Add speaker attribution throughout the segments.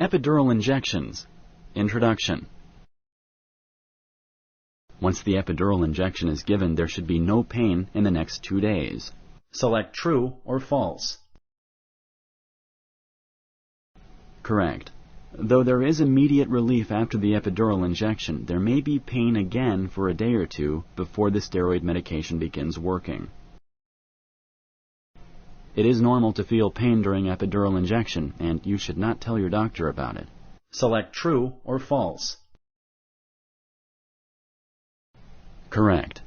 Speaker 1: Epidural injections. Introduction. Once the epidural injection is given, there should be no pain in the next 2 days. Select true or false. Correct. Though there is immediate relief after the epidural injection, there may be pain again for a day or two before the steroid medication begins working. It is normal to feel pain during epidural injection, and you should not tell your doctor about it. Select true or false. Correct.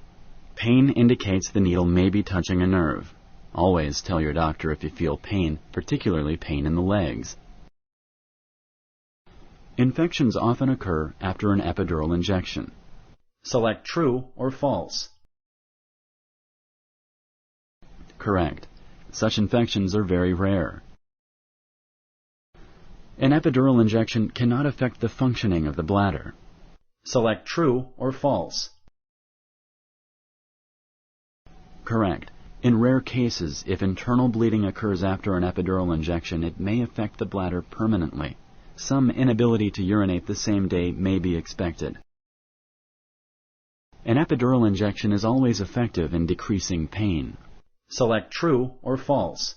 Speaker 1: Pain indicates the needle may be touching a nerve. Always tell your doctor if you feel pain, particularly pain in the legs. Infections often occur after an epidural injection. Select true or false. Correct. Such infections are very rare. An epidural injection cannot affect the functioning of the bladder. Select true or false. Correct. In rare cases, if internal bleeding occurs after an epidural injection, it may affect the bladder permanently. Some inability to urinate the same day may be expected. An epidural injection is always effective in decreasing pain. Select true or false.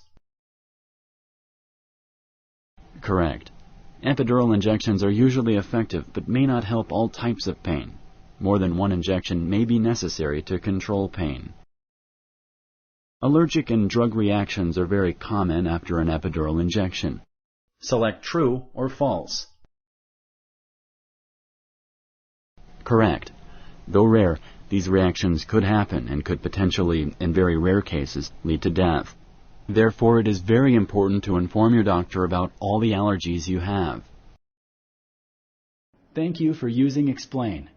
Speaker 1: Correct. Epidural injections are usually effective but may not help all types of pain. More than one injection may be necessary to control pain. Allergic and drug reactions are very common after an epidural injection. Select true or false. Correct. Though rare, these reactions could happen and could potentially, in very rare cases, lead to death. Therefore, it is very important to inform your doctor about all the allergies you have. Thank you for using Explain.